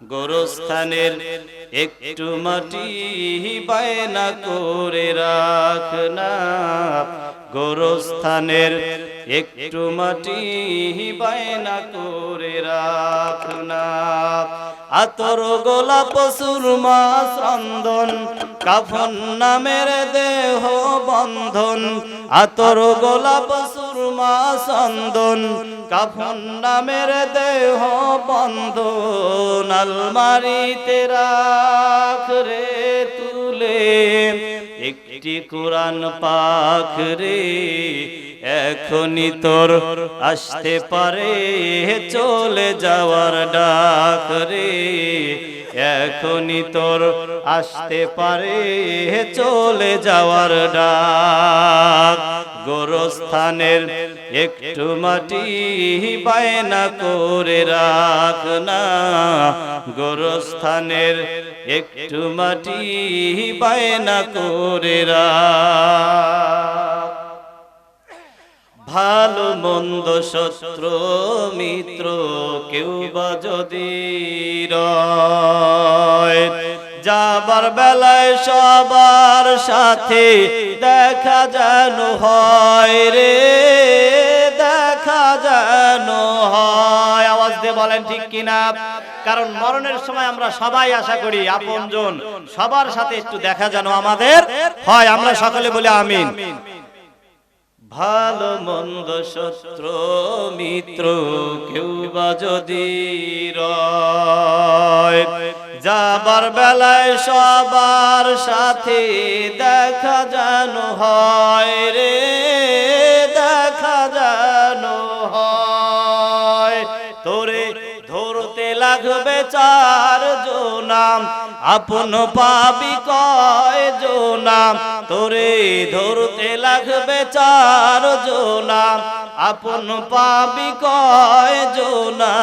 গোরস্থানের একটু মাটি বায়না করে রাখ না, গোরস্থানের একটু মাটি বায়না করে রাখ না। আতর গোলাপ সুরমা চন্দন কাফন নামের দেহ বন্ধন, আতর গোলাপ সুরমা চন্দন কাফন নামের দেহ বন্ধন, আলমারিতে রাখ রে তুলে একটি কোরআন পাক রে। এখনই তোর আসতে পারে চলে যাওয়ার ডাক রে, এখনই তোর আসতে পারে চলে যাওয়ার ডাক। গোরস্থানের একটু মাটি বায়না করে রাখ না, গোরস্থানের একটু মাটি বায়না করে রাখ। ভালো মন্দ শত্রু মিত্র কেউ বা যদি রয়, যাবার বেলায় সবার সাথে দেখা যেন হয় রে, দেখা যেন হয়। আওয়াজ দিয়ে বলেন ঠিক কিনা? কারণ মরণের সময় আমরা সবাই আশা করি আপনজন সবার সাথে একটু দেখা যেন আমাদের হয়। আমরা সকলে বলি আমিন। ভালো মন্দ শত্রু মিত্র কেউ বা যদি রয়, যাবার বেলায় সবার সাথে দেখা যেন হয় রে, দেখা যেন হয়। তোরে ধরতে লাগবে চার জনাম, আপন পাবি কয় জনাম। তোরে ধরতে লাগবে চার জনাম, আপন পাবি কয় জনা।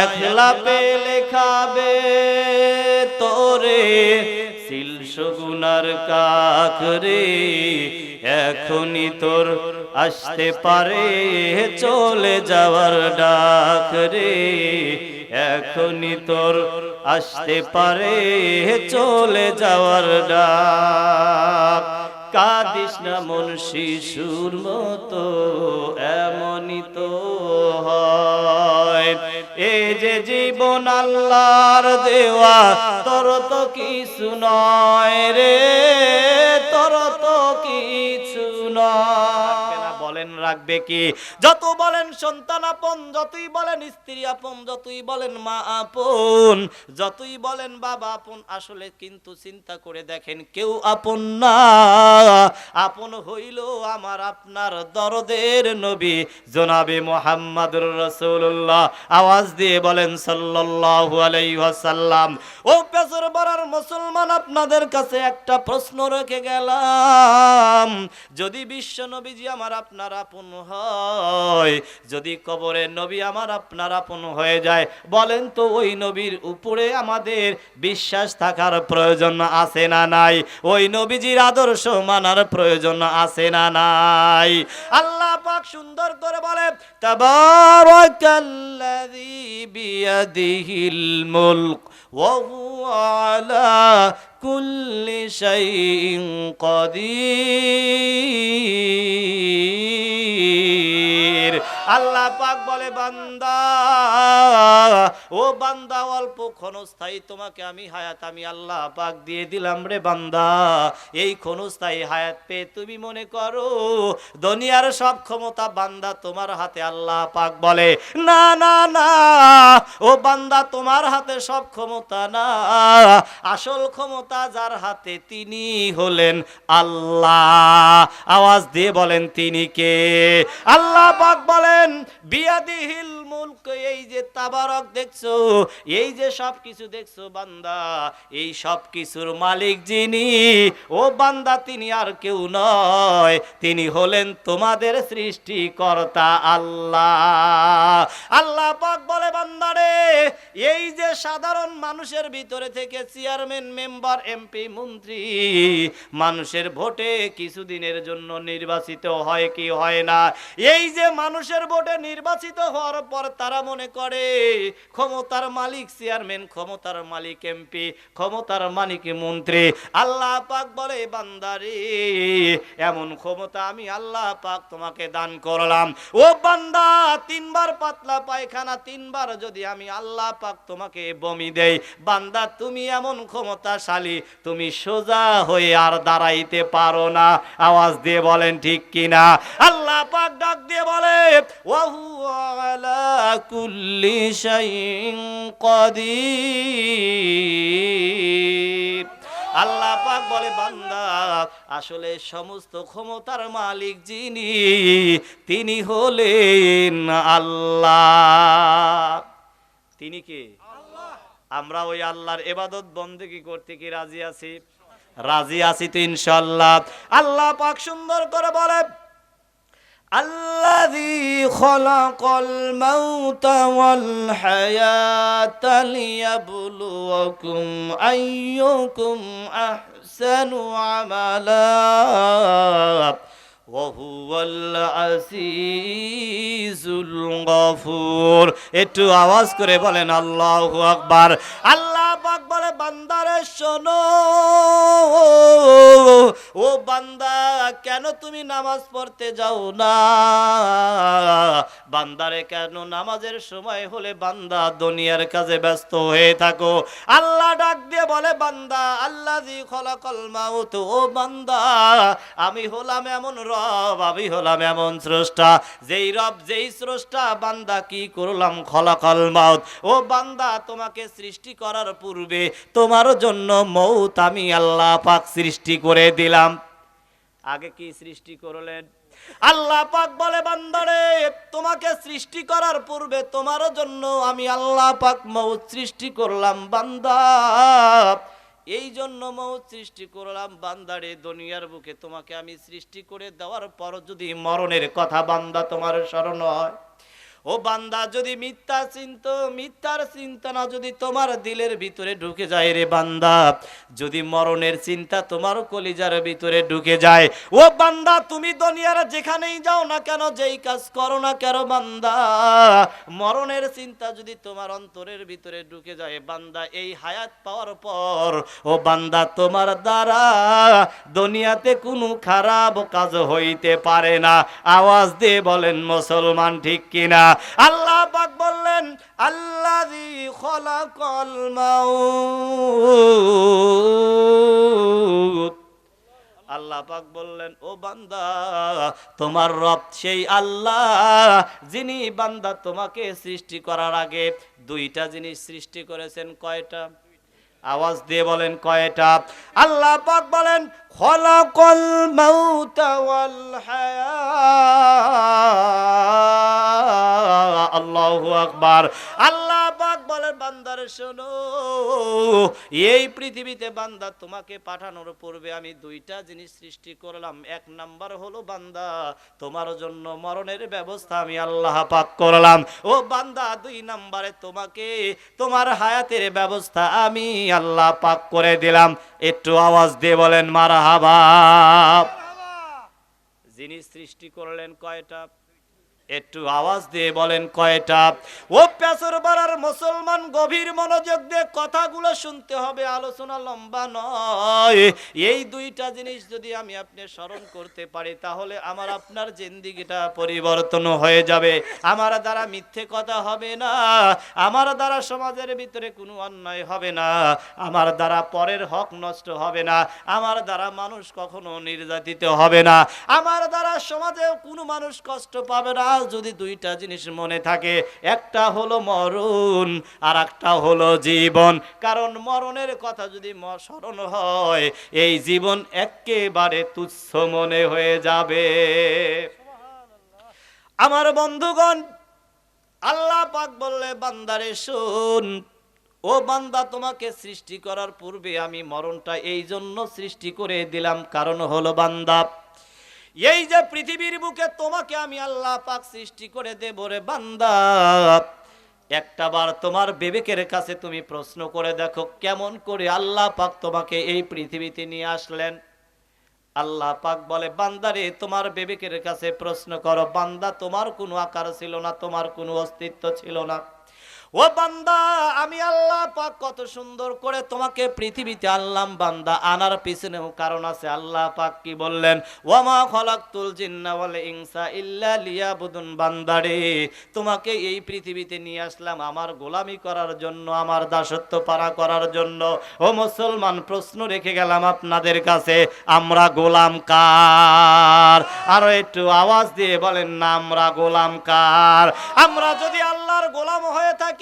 একলা পেলে খাবে তোরে সিলশো গুনার কাক রে, এখনই তোর আসতে পারে চলে যাওয়ার ডাক রে, এখনই তোর আসতে পারে চলে যাওয়ার ডাক। কাঁদিস না মন শিশুর মতো এমনই তো হয়, এ যে জীবন আল্লাহর দেওয়া তোর তো কিছু নয় রে, তোর তো কিছু নয়। বলেন রাখবে কি? যত বলেন সন্তান আপন, যতই বলেন স্ত্রী আপন, যতই বলেন মা আপন, যতই বলেন বাবা আপন, আসলে কিন্তু চিন্তা করে দেখেন কেউ আপন না। আপন হইল আমার আপনার দরদের নবী জনাবে মুহাম্মদুর রাসূলুল্লাহ। আওয়াজ দিয়ে বলেন সাল্লাল্লাহু আলাইহি ওয়াসাল্লাম। ও পেছর বরার মুসলমান, আপনাদের কাছে একটা প্রশ্ন রেখে গেলাম। যদি বিশ্ব নবীজি আমার আপনার আপন হয়, যদি কবরে নবী আমার আপনার আপন হয়ে যায়, বলেন তো ওই নবীর উপরে আমাদের বিশ্বাস থাকার প্রয়োজন আছে না নাই? ওই নবীজির আদর্শ মানার প্রয়োজন আছে না নাই? আল্লাহ পাক সুন্দর করে বলে, তাবারাকাল্লাযী বিয়াদিহিল মুলক ওয়া হুয়া আলা কুল্লি শাইইন কাদির। আল্লাহ পাক বলে, বান্দা ও বান্দা, অল্প ক্ষণস্থায়ী তোমাকে আমি হায়াত আমি আল্লাহ পাক দিয়ে দিলাম রে বান্দা। এই ক্ষণস্থায়ী হায়াত পেয়ে তুমি মনে করো দুনিয়ার সব ক্ষমতা বান্দা তোমার হাতে। আল্লাহ পাক বলে, না না না ও বান্দা, তোমার হাতে সব ক্ষমতা না, আসল ক্ষমতা যার হাতে তিনি হলেন আল্লাহ। আওয়াজ দিয়ে বলেন তিনি কে? আল্লাহ পাক বলেন, বিয়াদিহিল মুলক, এই যে তাবারক দেখছো, এই যে সব কিছু দেখছো বান্দা, এই সব কিছুর মালিক যিনি, ও বান্দা তিনি আর কেউ নয়, তিনি হলেন তোমাদের সৃষ্টিকর্তা আল্লাহ। আল্লাহ পাক বলে, বান্দারে এই যে সাধারণ মানুষের ভিতরে থেকে চেয়ারম্যান, মেম্বার, এমপি, মন্ত্রী মানুষের ভোটে কিছুদিনের জন্য নির্বাচিত হয় কি হয় না? এই যে মানুষের ভোটে নির্বাচিত হওয়ার পর পর তারা মনে করে ক্ষমতার মালিক চেয়ারম্যান, ক্ষমতার মালিক এমপি, ক্ষমতার মালিক মন্ত্রী। আল্লাহ পাক বলে বান্দারে এমন ক্ষমতা আমি আল্লাহ পাক তোমাকে দান করলাম। ও বান্দা, তিনবার পাতলা পায়খানা, তিনবার যদি আমি আল্লাহ পাক তোমাকে বমি দেই, বান্দা তুমি এমন ক্ষমতাশালী, তুমি সোজা হয়ে আর দাঁড়াইতে পারো না। আওয়াজ দিয়ে বলেন ঠিক কিনা? আল্লাহ পাক ডাক দিয়ে বলে ওয়া হুয়া আলা কুল্লি শাইইন কাদির। আল্লাহ পাক বলে বান্দা আসলে সমস্ত ক্ষমতার মালিক যিনি, তিনি হলেন আল্লাহ। তিনি কি? আমরা ওই আল্লাহর ইবাদত বন্দেগী করতে কি রাজি আছি? রাজি আছি তো ইনশাআল্লাহ। আল্লাহ পাক সুন্দর করে বলে আল্লাযী খলাকাল মাউতা ওয়াল হায়াতা লিয়াবলুয়াকুম আইয়ুকুম আহসানু আমালা ওয়া হুয়াল আজিজুল গফুর। একটু আওয়াজ করে বলেন আল্লাহু আকবার। আল্লাহ পাক বলে বান্দারে শোনো, ও বান্দা কেন তুমি নামাজ পড়তে যাও না? বান্দারে কেন নামাজের সময় হলে বান্দা দুনিয়ার কাজে ব্যস্ত হয়ে থাকো? আল্লাহ ডাক দিয়ে বলে বান্দা আল্লাযী খলাকাল মাউত, ও বান্দা আমি হলাম এমন রব, আমি হলাম এমন স্রষ্টা, যেই রব যেই স্রষ্টা বান্দা কি করলাম খলাকাল মাউত। ও বান্দা তোমাকে সৃষ্টি করার পূর্বে তোমার জন্য মৌত আমি আল্লাহ পাক সৃষ্টি করে দিলাম। আগে কি সৃষ্টি করলেন? আল্লাহ পাক বলে বান্দারে তোমাকে সৃষ্টি করার পূর্বে তোমার জন্য আমি আল্লাহ পাক মৌত সৃষ্টি করলাম। বান্দা এই জন্য মৌত সৃষ্টি করলাম বান্দারে, দুনিয়ার বুকে তোমাকে আমি সৃষ্টি করে দেওয়ার পর যদি মরণের কথা বান্দা তোমার স্মরণ হয়, ও বান্দা যদি মিথ্যা চিন্তা, মিথ্যার চিন্তা না যদি তোমার দিলের ভিতরে ঢুকে যায় রে বান্দা, যদি মরণের চিন্তা তোমার কলিজার ভিতরে ঢুকে যায়, ও বান্দা তুমি দুনিয়ার যেখানেই যাও না কেন, যেই কাজ করো না কেন বান্দা, মরণের চিন্তা যদি তোমার অন্তরের ভিতরে ঢুকে যায় বান্দা, এই হায়াত পাওয়ার পর ও বান্দা তোমার দ্বারা দুনিয়াতে কোনো খারাপ কাজ হইতে পারে না। আওয়াজ দিয়ে বলেন মুসলমান ঠিক কিনা? আল্লাহ পাক বললেন আল্লাযী খলাকাল মাউত। আল্লাহ পাক বললেন ও বান্দা তোমার রব সেই আল্লাহ যিনি বান্দা তোমাকে সৃষ্টি করার আগে দুইটা জিনিস সৃষ্টি করেছেন। কয়টা? আওয়াজ দিয়ে বলেন কয়টা? আল্লাহ পাক বলেন খলাকাল মাউতা ওয়াল হায়াত। আল্লাহু আকবার। আল্লাহ পাক বলেন বান্দারে শোনো, এই পৃথিবীতে বান্দা তোমাকে পাঠানোর পূর্বে আমি দুইটা জিনিস সৃষ্টি করলাম। এক নাম্বার হলো বান্দা তোমার জন্য মরণের ব্যবস্থা আমি আল্লাহ পাক করলাম। ও বান্দা দুই নাম্বারে তোমাকে তোমার হায়াতের ব্যবস্থা আমি আল্লাহ পাক করে দিলাম। একটু আওয়াজ দিয়ে বলেন মারহাবা। যিনি সৃষ্টি করলেন কয়টা? একটু আওয়াজ দিয়ে বলেন কয়টা? ও পেছর বাড়ার মুসলমান গভীর মনোযোগ দিয়ে কথাগুলো শুনতে হবে, আলোচনা লম্বা নয়। এই দুইটা জিনিস যদি আমি আপনি স্মরণ করতে পারি তাহলে আমার আপনার জিন্দেগিটা পরিবর্তন হয়ে যাবে। আমার দ্বারা মিথ্যে কথা হবে না, আমার দ্বারা সমাজের ভিতরে কোনো অন্যায় হবে না, আমার দ্বারা পরের হক নষ্ট হবে না, আমার দ্বারা মানুষ কখনো নির্যাতিত হবে না, আমার দ্বারা সমাজে কোনো মানুষ কষ্ট পাবে না। যদি দুইটা জিনিস মনে থাকে, একটা হলো মরণ আর একটা হলো জীবন। কারণ মরণের কথা যদি স্মরণ হয় এই জীবন একেবারে তুচ্ছ মনে হয়ে যাবে। আমার বন্ধুগণ আল্লাহ পাক বললে বান্দারে শোন, ও বান্দা তোমাকে সৃষ্টি করার পূর্বে আমি মরণটা এই জন্য সৃষ্টি করে দিলাম, কারণ হলো বান্দা এই যে পৃথিবীর বুকে তোমাকে আমি আল্লাহ পাক সৃষ্টি করে দেব রে বান্দা, একটা বার তোমার বিবেকের কাছে তুমি প্রশ্ন করে দেখো কেমন করে আল্লাহ পাক তোমাকে এই পৃথিবীতে নিয়ে আসলেন। আল্লাহ পাক বলে বান্দারে তোমার বিবেকের কাছে প্রশ্ন করো, বান্দা তোমার কোনো আকার ছিল না, তোমার কোনো অস্তিত্ব ছিল না। ও বান্দা, আমি আল্লাহ পাক কত সুন্দর করে তোমাকে পৃথিবীতে আনলাম বান্দা, আনার পিছনেও কারণ আছে। আল্লাহ পাক কি বললেন? ওয়ামা খলাকতুল জিন্না ওয়াল ইনসা ইল্লা লিয়াবুদুন। বান্দারে তোমাকে এই পৃথিবীতে নিয়ে আসলাম আমার গোলামি করার জন্য, আমার দাসত্ব পালন করার জন্য। ও মুসলমান, প্রশ্ন রেখে গেলাম আপনাদের কাছে, আমরা গোলাম কার? আরো একটু আওয়াজ দিয়ে বলেন না, আমরা গোলাম কার? আমরা যদি আল্লাহর গোলাম হয়ে থাকি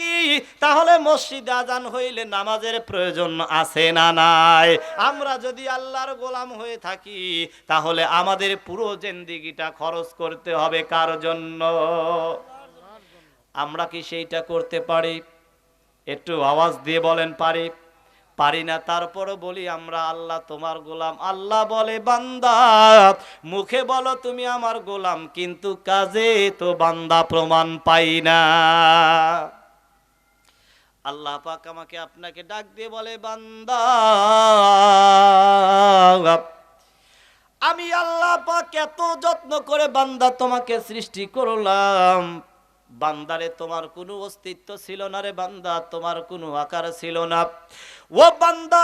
তাহলে মসজিদে আজান হইলে নামাজের প্রয়োজন আছে না নাই? আমরা যদি আল্লাহর গোলাম হয়ে থাকি তাহলে আমাদের পুরো জিন্দেগিটা খরচ করতে হবে কার জন্য? আমরা কি সেইটা করতে পারি? একটু আওয়াজ দিয়ে বলেন পারি? পারি না। তারপরও বলি আমরা আল্লাহ তোমার গোলাম। আল্লাহ বলে বান্দা মুখে বলো তুমি আমার গোলাম, কিন্তু কাজে তো বান্দা প্রমাণ পাই না। আল্লাহ পাক আমাকে আপনাকে ডাক দিয়ে বলে বান্দা আমি আল্লাহ পাক এত যত্ন করে বান্দা তোমাকে সৃষ্টি করলাম, বান্দারে তোমার কোনো অস্তিত্ব ছিল না রে বান্দা, তোমার কোনো আকার ছিল না। ও বান্দা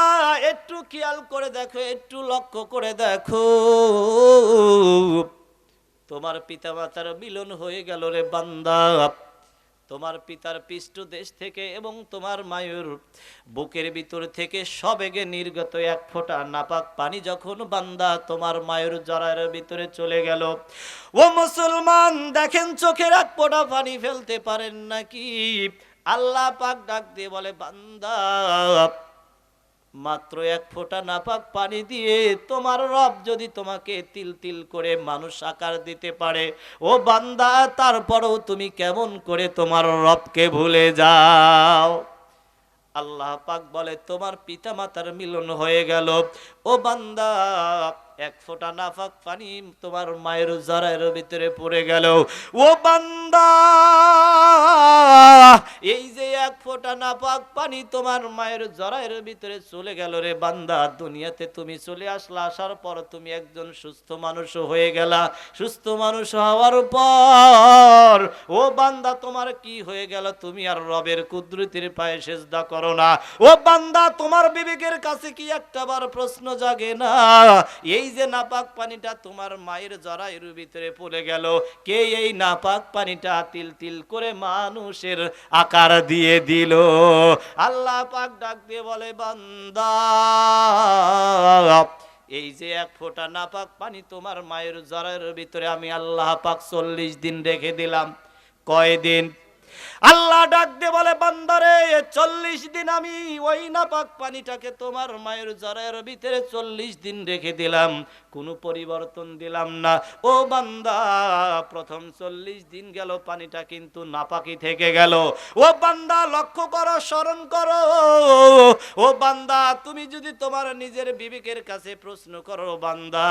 একটু খেয়াল করে দেখো, একটু লক্ষ্য করে দেখো, তোমার পিতামাতার মিলন হয়ে গেল রে বান্দা। তোমার পিতার পৃষ্ঠদেশ থেকে এবং তোমার মায়ের বুকের ভিতর থেকে সবেগে নির্গত এক ফোঁটা নাপাক পানি যখন বান্দা তোমার মায়ের জরায়ের ভিতরে চলে গেল, ও মুসলমান দেখেন চোখের এক ফোঁটা পানি ফেলতে পারেন নাকি? আল্লাহ পাক ডাক দিয়ে বলে বান্দা মাত্র এক ফোঁটা নাপাক পানি দিয়ে তোমার রব যদি তোমাকে তিল তিল করে মানুষ আকার দিতে পারে, ও বান্দা তারপরেও তুমি কেমন করে তোমার রবকে ভুলে যাও? আল্লাহ পাক বলে তোমার পিতা মাতার মিলন হয়ে গেল, ও বান্দা এক ফোঁটা নাপাক পানি তোমার মায়ের জরায়ের ভিতরে পড়ে গেল, ও বান্দা এই যে এক ফোঁটা নাপাক পানি তোমার মায়ের জরায়ের ভিতরে চলে গেল রে বান্দা, দুনিয়াতে তুমি চলে আসলা, আসার পর তুমি একজন সুস্থ মানুষ হয়ে গেলা। সুস্থ মানুষ হওয়ার পর ও বান্দা তোমার কি হয়ে গেল? তুমি আর রবের কুদরতের পায়ে সেজদা করো না। ও বান্দা তোমার বিবেকের কাছে কি একটাবার প্রশ্ন জাগে না? এই যে নাপাক পানিটা তোমার মায়ের জরায়ুর ভিতরে পড়ে গেল, কে এই নাপাক পানিটা তিল তিল করে মানুষের আকার দিয়ে দিল? আল্লাহ পাক ডাক দিয়ে বলে বান্দা এই যে এক ফোঁটা নাপাক পানি তোমার মায়ের জরায়ুর ভিতরে আমি আল্লাহ পাক 40 দিন রেখে দিলাম। কয়দিন? আল্লাহ ডাক দিয়ে বলে বান্দারে 40 দিন আমি ওই নাপাক পানিটাকে তোমার মায়ের জরায়ের ভিতরে 40 দিন রেখে দিলাম, কোনো পরিবর্তন দিলাম না। ও বান্দা প্রথম 40 দিন গেল পানিটা কিন্তু নাপাকি থেকে গেল। ও বান্দা লক্ষ্য করো, স্মরণ করো। ও বান্দা তুমি যদি তোমার নিজের বিবেকের কাছে প্রশ্ন করো বান্দা,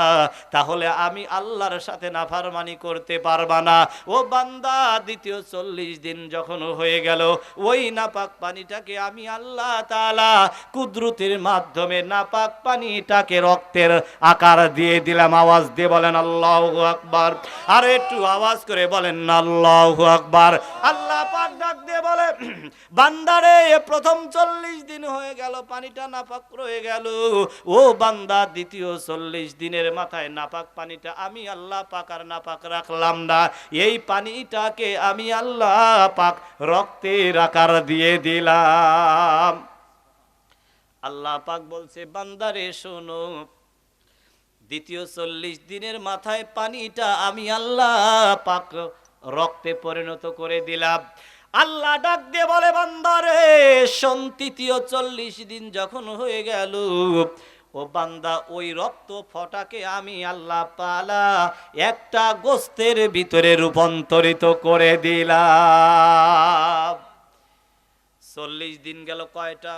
তাহলে আমি আল্লাহর সাথে নাফরমানি করতে পারবা না। ও বান্দা দ্বিতীয় 40 দিন যখন হয়ে গেল, ওই নাপাক পানিটাকে আমি আল্লাহ তাআলা কুদরতের মাধ্যমে নাপাক পানিটাকে রক্তের আকার দিয়ে দিলাম। আওয়াজ দিয়ে বলেন আল্লাহু আকবার। আর একটু আওয়াজ করে বলেন আল্লাহু আকবার। আল্লাহ পাক ডাক দিয়ে বলে বান্দারে প্রথম 40 দিন হয়ে গেল পানিটা নাপাক রয়ে গেল, ও বান্দা দ্বিতীয় 40 দিনের মাথায় নাপাক পানিটা আমি আল্লাহ পাক আর নাপাক রাখলাম না, এই পানিটাকে আমি আল্লাহ পাক রক্তের আকার দিয়ে দিলাম। আল্লাহ পাক বলছে বান্দারে শোনো, দ্বিতীয় 40 দিনের মাথায় পানিটা আমি আল্লাহ পাক রক্তে পরিণত করে দিলাম। আল্লাহ ডাক দিয়ে বলে বান্দারে শোন, তৃতীয় 40 দিন যখন হয়ে গেল, ও বান্দা ওই রক্ত ফটাকে আমি আল্লাহ তাআলা একটা গোস্তের ভিতরে রূপান্তরিত করে দিলাম। 40 দিন গেল, কয়টা?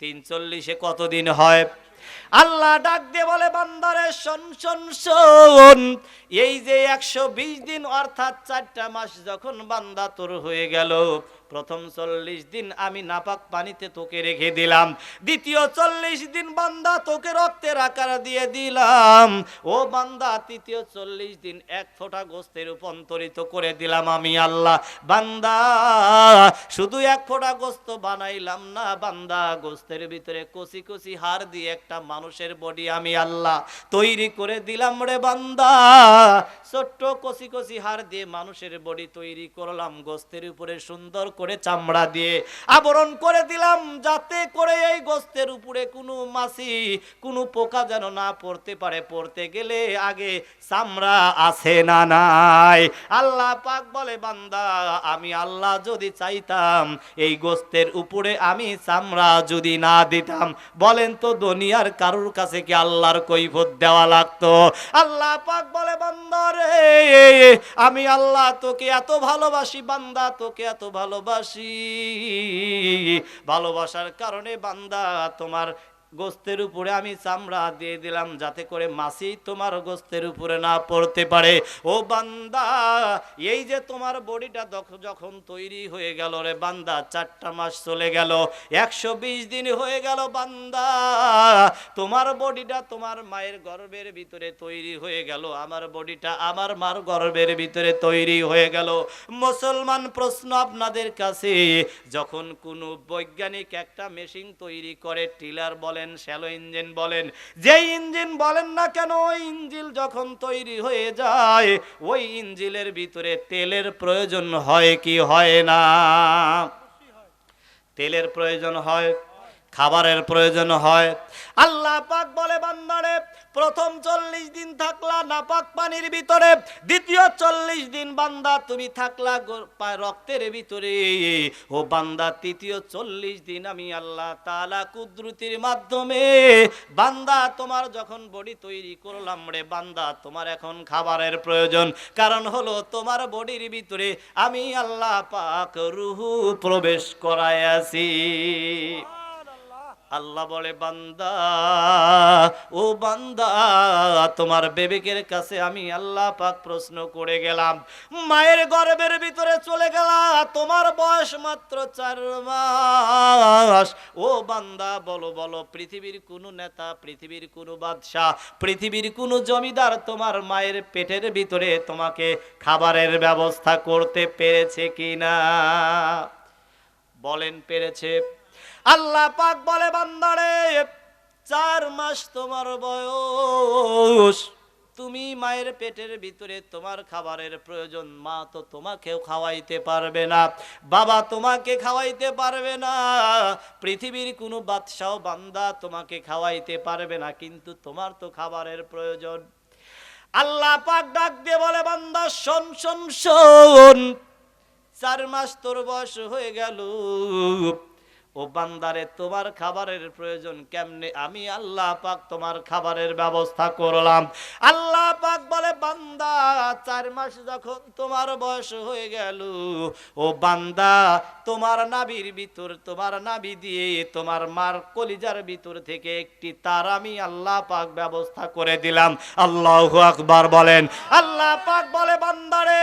340 কতদিন হয়? আল্লাহ ডাক দিয়ে বলে বান্দারে শোন শোন শোন, এই যে 120 দিন অর্থাৎ 4টা মাস যখন বান্দা তোর হয়ে গেল, প্রথম 40 দিন আমি নাপাক পানিতে তোকে রেখে দিলাম, দ্বিতীয় 40 দিন বান্দা তোকে রক্তের আকার দিয়ে দিলাম, ও বান্দা তৃতীয় 40 দিন এক ফোঁটা গোস্তে রূপান্তরিত করে দিলাম আমি আল্লাহ। বান্দা শুধু এক ফোঁটা গোস্ত বানাইলাম না, বান্দা গোস্তের ভিতরে কচি কচি হাড় দিয়ে একটা মানুষের বডি আমি আল্লাহ তৈরি করে দিলাম রে বান্দা। ছোট্ট কচি কচি হাড় দিয়ে মানুষের বডি তৈরি করলাম, গোস্তের উপরে সুন্দর করে চামড়া দিয়ে আবরণ করে দিলাম, যাতে করে এই গোস্তের উপরে কোনো মাছি কোনো পোকা যেন না পড়তে পারে। পড়তে গেলে আগে চামড়া আছে না নাই? আল্লাহ পাক বলে বান্দা আমি আল্লাহ যদি চাইতাম এই গোস্তের উপরে আমি চামড়া যদি না দিতাম, বলেন তো দুনিয়ার কারুর কাছে কি আল্লাহর কৈফিয়ত দেওয়া লাগতো? আল্লাহ পাক বলে বান্দা রে আমি আল্লাহ তোকে এত ভালোবাসি বান্দা, তোকে এত ভালোবাসি, ভালোবাসার কারণে বান্দা তোমার গোস্তের উপরে আমি চামড়া দিয়ে দিলাম, যাতে করে মাছি তোমার গোস্তের উপরে না পড়তে পারে। ও বান্দা এই যে তোমার বডিটা যখন তৈরি হয়ে গেল রে বান্দা, 4টা মাস চলে গেল, 120 দিন হয়ে গেল বান্দা, তোমার বডিটা তোমার মায়ের গর্ভের ভিতরে তৈরি হয়ে গেল, আমার বডিটা আমার মার গর্ভের ভিতরে তৈরি হয়ে গেল। মুসলমান প্রশ্ন আপনাদের কাছে, যখন কোনো বৈজ্ঞানিক একটা মেশিন তৈরি করে, টিলার বলেন শ্যালো ইঞ্জিন বলেন, যেই ইঞ্জিন বলেন না কেন, ওই ইঞ্জিন যখন তৈরি হয়ে যায় ওই ইঞ্জিনের ভিতরে তেলের প্রয়োজন হয় কি হয় না? তেলের প্রয়োজন হয়, খাবারের প্রয়োজন হয়। আল্লাহ পাক বলে বান্দারে প্রথম 40 দিন থাকলা নাপাক পানির ভিতরে, দ্বিতীয় 40 দিন বান্দা তুমি থাকলা রক্তের ভিতরে, ও বান্দা তৃতীয় 40 দিন আমি আল্লাহ তাআলা কুদরতির মাধ্যমে বান্দা তোমার যখন বডি তৈরি করলাম রে বান্দা, তোমার এখন খাবারের প্রয়োজন, কারণ হলো তোমার বডির ভিতরে আমি আল্লাহ পাক রূহ প্রবেশ করাইয়াছি। আল্লাহ বলে বান্দা ও বান্দা তোমার বিবেকের কাছে আমি আল্লাহ পাক প্রশ্ন করে গেলাম, মায়ের গর্ভের ভিতরে চলে গেলা, তোমার বয়স মাত্র 4 মাস, ও বান্দা বলো বলো পৃথিবীর কোন নেতা, পৃথিবীর কোন বাদশা, পৃথিবীর কোন জমিদার তোমার মায়ের পেটের ভিতরে তোমাকে খাবারের ব্যবস্থা করতে পেরেছে কিনা? বলেন পেরেছে? আল্লাহ পাক বলে বান্দারে 4 মাস তোমার বয়স, তুমি মায়ের পেটের ভিতরে তোমার খাবারের প্রয়োজন, মা তো তোমাকেও খাওয়াইতে পারবে না, বাবা তোমাকে খাওয়াইতে পারবে না, পৃথিবীর কোনো বাদশাহ বান্দা তোমাকে খাওয়াইতে পারবে না, কিন্তু তোমার তো খাবারের প্রয়োজন। আল্লাহ পাক ডাক দিয়ে বলে বান্দা শোন শোন শোন, 4 মাস তোর বয়স হয়ে গেল, ও বান্দারে তোমার খাবারের প্রয়োজন কেমনে? আমি আল্লাহ পাক তোমার খাবারের ব্যবস্থা করলাম। আল্লাহ পাক বলে বান্দা 4 মাস যখন তোমার বয়স হয়ে গেল, ও বান্দা তোমার নাভির ভিতর, তোমার নাভি দিয়ে তোমার মার কলিজার ভিতর থেকে একটি তার আমি আল্লাহ পাক ব্যবস্থা করে দিলাম। আল্লাহু আকবার বলেন। আল্লাহ পাক বলে বান্দারে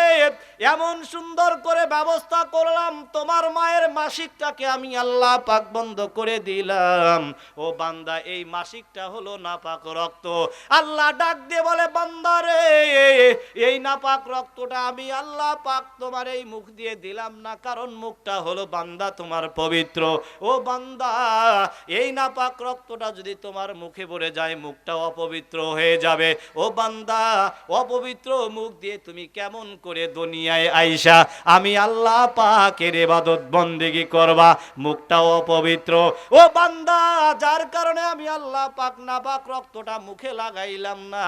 এমন সুন্দর করে ব্যবস্থা করলাম, তোমার মায়ের মাসিকটাকে আমি আল্লাহ পাক বন্ধ করে দিলাম। ও বান্দা এই মাসিকটা হলো নাপাক রক্ত। আল্লাহ ডাক দিয়ে বলে বান্দারে এই নাপাক রক্তটা আমি আল্লাহ পাক তোমার এই মুখ দিয়ে দিলাম না, কারণ মুখটা হলো বান্দা তোমার পবিত্র। ও বান্দা এই নাপাক রক্তটা যদি তোমার মুখে পড়ে যায় মুখটা অপবিত্র হয়ে যাবে। ও বান্দা অপবিত্র মুখ দিয়ে তুমি কেমন করে দুনিয়ায় আইসা আমি আল্লাহ পাকের ইবাদত বন্দেগী করবা? মুখটাও অপবিত্র। ও বান্দা যার কারণে আমি আল্লাহ পাক নাপাক রক্তটা মুখে লাগাইলাম না,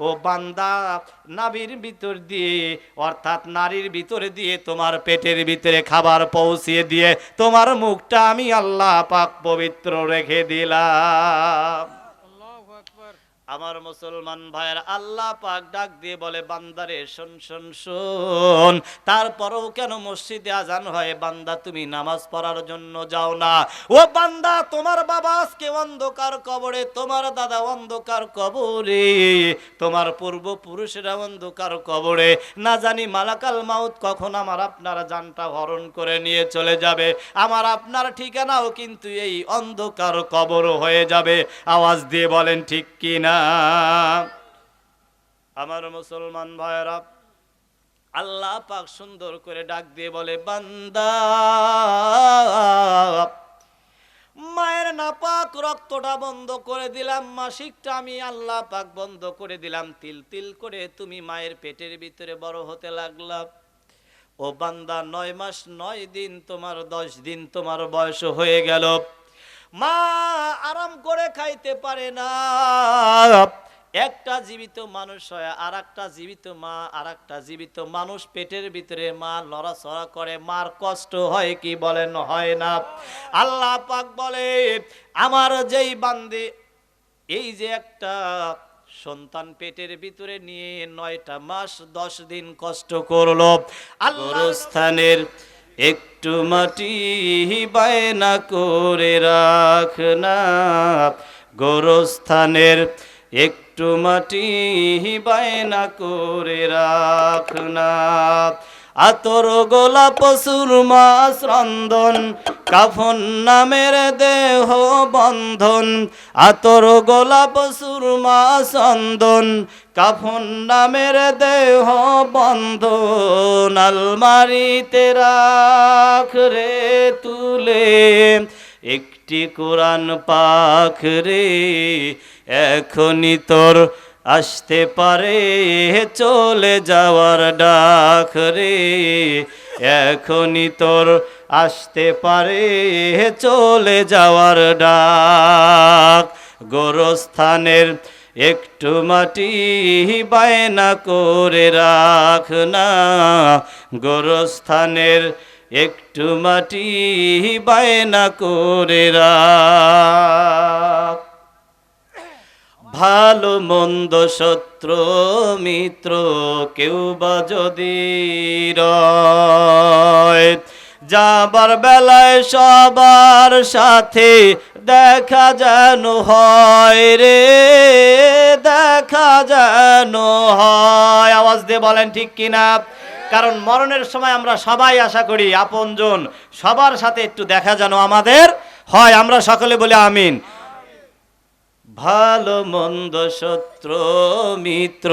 ও বান্দা নাভির ভিতর দিয়ে অর্থাৎ নারীর ভিতরে দিয়ে তোমার পেটের ভিতরে খাবার পৌঁছিয়ে দিয়ে তোমার মুখটা আমি আল্লাহ পাক পবিত্র রেখে দিলাম। আমার মুসলমান ভাইয়ের, আল্লাহ পাক ডাক দিয়ে বলে বান্দারে শোন শোন শোন, তারপরেও কেন মসজিদে আজান হয় বান্দা তুমি নামাজ পড়ার জন্য যাও না? ও বান্দা, তোমার বাবা আজকে অন্ধকার কবরে, তোমার দাদা অন্ধকার কবরে, তোমার পূর্বপুরুষেরা অন্ধকার কবরে, না জানি মালাকাল মাউত কখন আমার আপনার জানটা হরণ করে নিয়ে চলে যাবে। আমার আপনার ঠিকানাও কিন্তু এই অন্ধকার কবর হয়ে যাবে। আওয়াজ দিয়ে বলেন ঠিক কি না? আমার মুসলমান ভাইরা, আল্লাহ পাক সুন্দর করে ডাক দিয়ে বলে বান্দা, মায়ের নাপাক রক্তটা বন্ধ করে দিলাম, মাসিকটা আমি আল্লাহ পাক বন্ধ করে দিলাম, তিল তিল করে তুমি মায়ের পেটের ভিতরে বড় হতে লাগলা। ও বান্দা, 9 মাস 9 দিন তোমার 10 দিন তোমার বয়স হয়ে গেল, মা আরাম করে খাইতে পারে না। একটা জীবিত মানুষ হয়, আর একটা জীবিত মা, আর একটা জীবিত মানুষ পেটের ভিতরে মা লড়াচড়া করে, মার কষ্ট হয় কি বলেন? হয় না? আল্লাহ পাক বলে আমার যেই বান্দে এই যে একটা সন্তান পেটের ভিতরে নিয়ে 9টা মাস 10 দিন কষ্ট করলো, গোরস্থানের একটু মাটি বায়না করে রাখ না, গোরস্থানের একটু মাটি বায়না করে রাখ না। আতর গোলাপ সুরমা চন্দন কাফন নামের দেহ বন্ধন, আতর গোলাপ সুরমা চন্দন কাফন নামের দেহ বন্ধন, আলমারিতে রাখ রে তুলে একটি কোরআন পাক রে, এখনই তোর আসতে পারে চলে যাওয়ার ডাক রে, এখনই তোর আসতে পারে চলে যাওয়ার ডাক। গোরস্থানের একটু মাটি বায়না করে রাখ না, গোরস্থানের একটু মাটি বায়না করে রাখ। ভালো মন্দ শত্রু মিত্র কেউ বা যদি রয়, যাবার বেলায় সবার সাথে দেখা যেন হয় রে, দেখা যেন হয়। আওয়াজ দিয়ে বলেন ঠিক কিনা? কারণ মরণের সময় আমরা সবাই আশা করি আপনজন সবার সাথে একটু দেখা যেন আমাদের হয়। আমরা সকলে বলি আমিন। ভালো মন্দ শত্রু মিত্র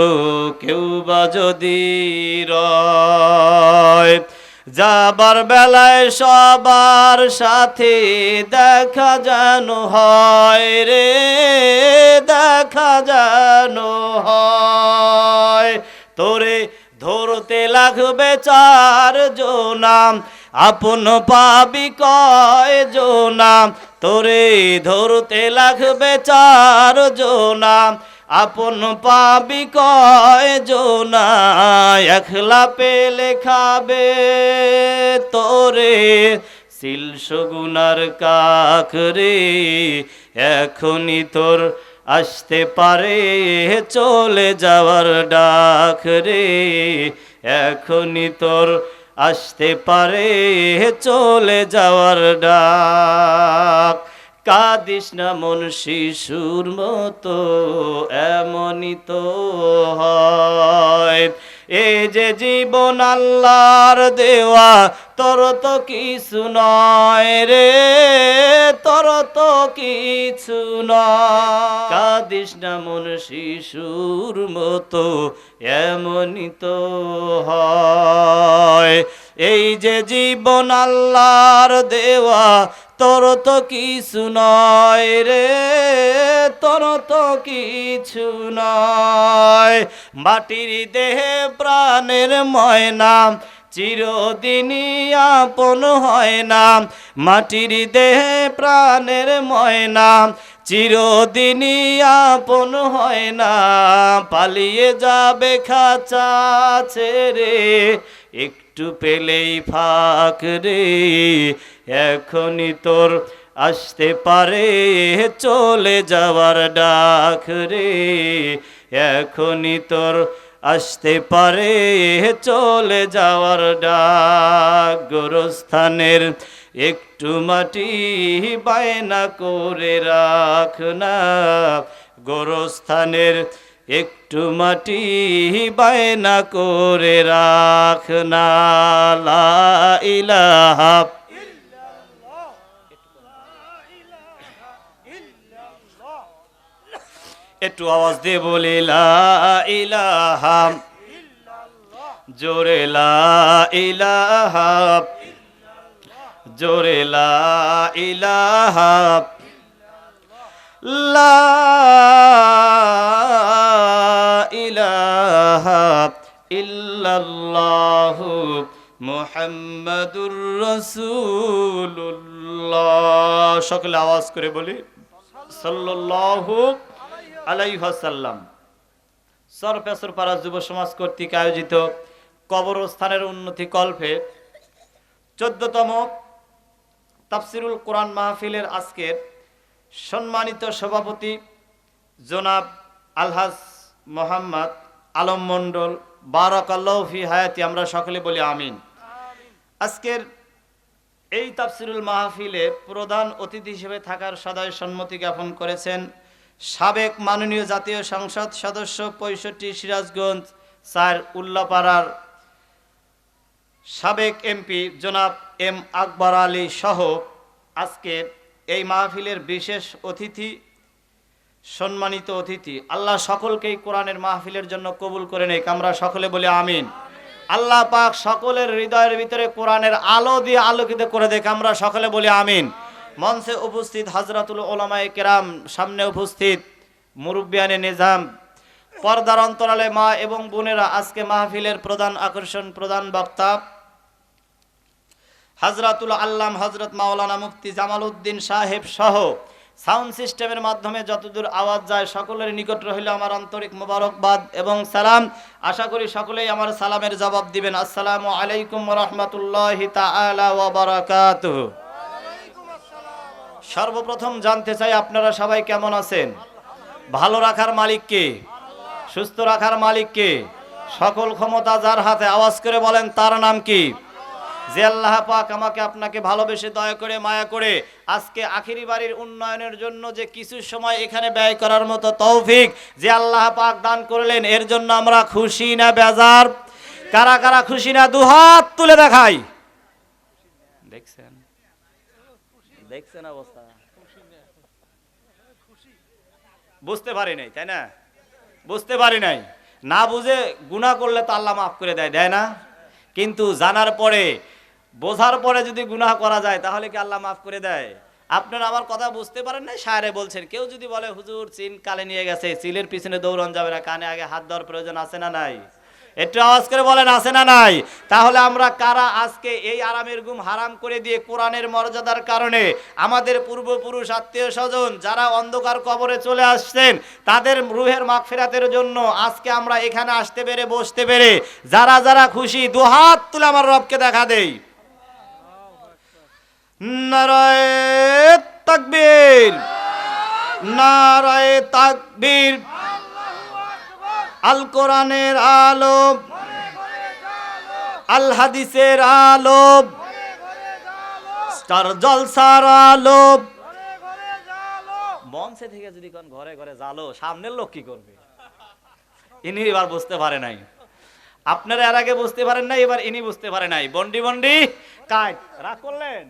কেউ বা যদি রয়, যাবার বেলায় সবার সাথে দেখা যেন হয় রে, দেখা যেন হয়। তোরে ধরতে লাগবে 4 জনাম, আপন পাবি কয় জনাম, তোরে ধরতে লাগবে 4 জনাম, আপন পাবি কয় জনা, একলা পেলে খাবে তোরে সিল সগুনার কাক রে, এখনই তোর আসতে পারে চলে যাওয়ার ডাক রে, এখনই তোর আসতে পারে চলে যাওয়ার ডাক। কাঁদিস না মন শিশুর মতো, এমনই তো হয়। এই যে জীবন আল্লাহর দেওয়া, তোর তো কিছু নয় রে, তোর তো কিছু নয়। কাঁদিস না মন শিশুর মতো, এমনই তো হয়। এই যে জীবন আল্লাহর দেওয়া, তোর তো কিছু নয় রে, তোর তো কিছু নয়। মাটির দেহে প্রাণের ময়না, চিরদিনই আপন হয় না, মাটির দেহে প্রাণের ময়না, চিরদিনই আপন হয় না। পালিয়ে যাবে খাঁচা ছেড়ে, একটু পেলেই ফাঁক রে, এখনই তোর আসতে পারে চলে যাওয়ার ডাক রে, এখনই তোর আসতে পারে চলে যাওয়ার ডাক। গোরস্থানের একটু মাটি বায়না করে রাখ না, গোরস্থানের একটু মাটি বায়না করে রাখ না। লা ইলাহা, একটু আওয়াজ দিয়ে বলি লা ইলাহা, জোরে লা ইলাহা, জোরে লা ইলাহা, লা ইলাহা ইল্লাল্লাহু মুহাম্মাদুর রাসূলুল্লাহ। সকলে আওয়াজ করে বলি সাল্লাল্লাহু আলাইহি ওয়াসাল্লাম। সরপেশরপাড়া যুব সমাজ কর্তৃক আয়োজিত কবরস্থানের উন্নতি কল্পে 14তম তাফসিরুল কোরআন মাহফিলের আজকের সম্মানিত সভাপতি জনাব আলহাজ মোহাম্মদ আলম মণ্ডল, বারাকাল্লাহু ফি হায়াতি, আমরা সকলে বলি আমিন। আজকের এই তাফসিরুল মাহফিলে প্রধান অতিথি হিসেবে থাকার সদয় সম্মতি জ্ঞাপন করেছেন সাবেক মাননীয় জাতীয় সংসদ সদস্য 65 সিরাজগঞ্জ 4 উল্লাপাড়ার সাবেক এমপি জনাব এম আকবর আলী সহ আজকের এই মাহফিলের বিশেষ অতিথি, সম্মানিত অতিথি। আল্লাহ সকলকেই কোরআনের মাহফিলের জন্য কবুল করে নেক, আমরা সকলে বলি আমিন। আল্লাহ পাক সকলের হৃদয়ের ভিতরে কোরআনের আলো দিয়ে আলোকিত করে দেখ, আমরা সকলে বলি আমিন। মঞ্চে উপস্থিত হাজরাতুল ওলামায়ে কেরাম, সামনে উপস্থিত মুরব্বিয়ানে নিজাম, পর্দার অন্তরালে মা এবং বোনেরা, আজকে মাহফিলের প্রধান আকর্ষণ, প্রধান বক্তা হাজরাতুল আল্লাম হজরত মাওলানা মুফতি জামাল উদ্দিন সাহেব সহ সাউন্ড সিস্টেমের মাধ্যমে যতদূর আওয়াজ যায় সকলের নিকট রহিল আমার আন্তরিক মোবারকবাদ এবং সালাম। আশা করি সকলেই আমার সালামের জবাব দিবেন। আসসালামু আলাইকুম ওয়া রাহমাতুল্লাহি তাআলা ওয়া বারাকাতুহু। সর্বপ্রথম জানতে চাই আপনারা সবাই কেমন আছেন? ভালো রাখার মালিক কে? সুস্থ রাখার মালিক কে? সকল ক্ষমতা যার হাতে, আওয়াজ করে বলেন তার নাম কি? যে আল্লাহ পাক আমাকে আপনাকে ভালোবেসে দয়া করে মায়া করে আজকে আখিরি বাড়ির উন্নয়নের জন্য যে কিছু সময় এখানে ব্যয় করার মতো তৌফিক যে আল্লাহ পাক দান করলেন, এর জন্য আমরা খুশি না বেজার? কারা কারা খুশি না দুহাত তুলে দেখাই। দেখছেন দেখছেন অবস্থা, বুঝতে পারি নাই, তাই না? বুঝতে পারি নাই, না বুঝে গুনাহ করলে তো আল্লাহ মাফ করে দেয়, দেয় না? কিন্তু জানার পরে, বোঝার পরে যদি গুনাহ করা যায় তাহলে কি আল্লাহ মাফ করে দেয়? আপনারা আমার কথা বুঝতে পারেন না? শায়রে বলছেন, কেউ যদি বলে হুজুর চিন কালে নিয়ে গেছে, চিলের পিছনে দৌড়ান যাবে না, কানে আগে হাত দেওয়ার প্রয়োজন আছে না নাই? একটু আওয়াজ করে বলেন আছে না নাই? তাহলে আমরা কারা আজকে এই আরামের ঘুম হারাম করে দিয়ে কোরআনের মর্যাদার কারণে আমাদের পূর্বপুরুষ, আত্মীয় স্বজন যারা অন্ধকার কবরে চলে আসছেন তাদের রুহের মাগফিরাতের জন্য আজকে আমরা এখানে আসতে পেরে, বসতে পেরে যারা যারা খুশি দুহাত তুলে আমার রবকে দেখা দেই। নারায়ে তাকবীর, নারায়ে তাকবীর। আল কোরআনের আলো, আল হাদিসের আলো, স্টার জলসার আলো। মঞ্চে থেকে যদি কোন ঘরে ঘরে জালো, সামনের লোক কি করবে? ইনি এবার বুঝতে পারে নাই, আপনারা এর আগে বুঝতে পারেন নাই, এবার ইনি বুঝতে পারে নাই। বন্ডি বন্ডি কাট, রাগ করলেন,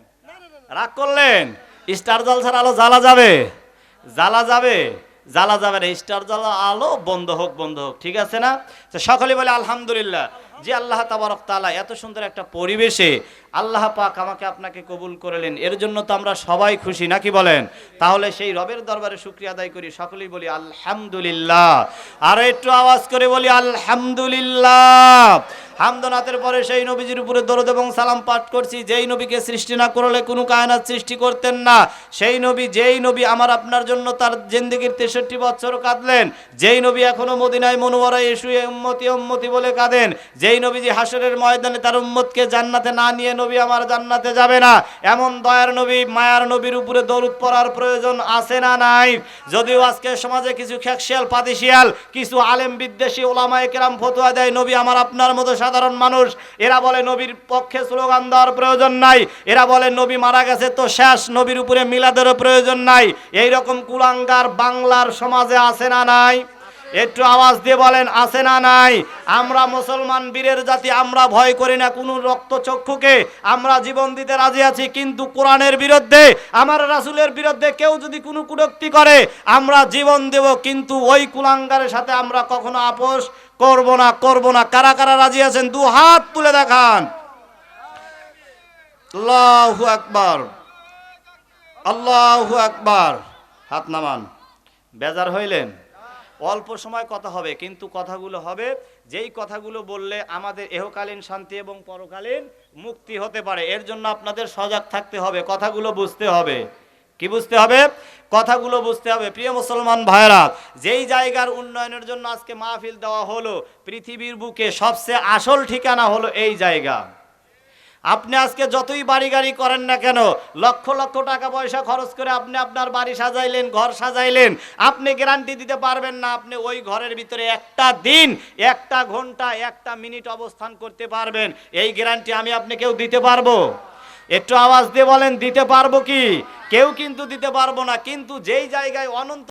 রাগ করলেন। স্টার জলসার আলো জ্বালা যাবে, জ্বালা যাবে, জ্বালা যাবে না। স্টার জ্বালা আলো বন্ধ হোক, বন্ধ হোক, ঠিক আছে না? তো সকলে বলে আলহামদুলিল্লাহ। যে আল্লাহ তাবারক তাআলা এত সুন্দর একটা পরিবেশে আল্লাহ পাক আমাকে আপনাকে কবুল করলেন, এর জন্য তো আমরা সবাই খুশি, নাকি বলেন? তাহলে সেই রবের দরবারে শুকরিয়া আদায় করি, সকলেই বলি আলহামদুলিল্লাহ। আর একটু আওয়াজ করে বলি আলহামদুলিল্লাহ। হামদনাথের পরে সেই নবীজির উপরে দরুদ এবং সালাম পাঠ করছি, যেই নবীকে সৃষ্টি না করলে কোনো কায়নাত সৃষ্টি করতেন না, সেই নবী, যেই নবী আমার আপনার জন্য তার জিন্দেগীর 63 বছর কাঁদলেন, যেই নবী এখনো মদিনায় মনোয়ারায় শুয়ে উম্মতি উম্মতি বলে কাঁদেন, যেই নবীজি হাসরের ময়দানে তার উম্মতকে জান্নাতে না নিয়ে নবী আমার জান্নাতে যাবে না, এমন দয়ার নবী, মায়ার নবীর উপরে দরুদ পড়ার প্রয়োজন আছে না নাই? যদিও আজকে সমাজে কিছু খেকশিয়াল পাতিশিয়াল, কিছু আলেম বিদ্বেষী ওলামায়ে কেরাম ফতোয়া দেয় নবী আমার আপনার মতো সাধারণ মানুষ, এরা বলে নবীর পক্ষে স্লোগান দেওয়ার প্রয়োজন নাই, এরা বলে নবী মারা গেছে তো শেষ, নবীর উপরে মিলাদেরও প্রয়োজন নাই। এই রকম কুলাঙ্গার বাংলার সমাজে আছে না নাই? একটু আওয়াজ দিয়ে বলেন আছে না নাই? আমরা মুসলমান বীরের জাতি, আমরা ভয় করি না কোনো রক্তচক্ষুকে, আমরা জীবন দিতে রাজি আছি, কিন্তু কোরআনের বিরুদ্ধে, আমার রাসূলের বিরুদ্ধে কেউ যদি কোনো কটূক্তি করে আমরা জীবন দেব, কিন্তু ওই কুলাঙ্গারের সাথে আমরা কখনো আপোষ করব না, করব না। কারা কারা রাজি আছেন দু হাত তুলে দেখান। আল্লাহু আকবার, আল্লাহু আকবার। হাত নামান। বেজার হইলেন? অল্প সময় কথা হবে, কিন্তু কথাগুলো হবে যেই কথাগুলো বললে আমাদের ইহকালীন শান্তি এবং পরকালীন মুক্তি হতে পারে। এর জন্য আপনাদের সজাগ থাকতে হবে, কথাগুলো বুঝতে হবে। কি বুঝতে হবে? কথাগুলো বুঝতে হবে। প্রিয় মুসলমান ভাইরা, যেই জায়গার উন্নয়নের জন্য আজকে মাহফিল দেওয়া হলো, পৃথিবীর বুকে সবচেয়ে আসল ঠিকানা হলো এই জায়গা। আপনি আজকে যতই বাড়ি গাড়ি করেন না কেন, লক্ষ লক্ষ টাকা পয়সা খরচ করে আপনি আপনার বাড়ি সাজাইলেন, ঘর সাজাইলেন, আপনি গ্যারান্টি দিতে পারবেন না আপনি ওই ঘরের ভিতরে একটা দিন, একটা ঘন্টা, একটা মিনিট অবস্থান করতে পারবেন। এই গ্যারান্টি আমি আপনি কেউ দিতে পারবো? একটু আওয়াজ দিয়ে বলেন দিতে পারবো কি? কেউ কিন্তু দিতে পারবো না। কিন্তু যেই জায়গায় অনন্ত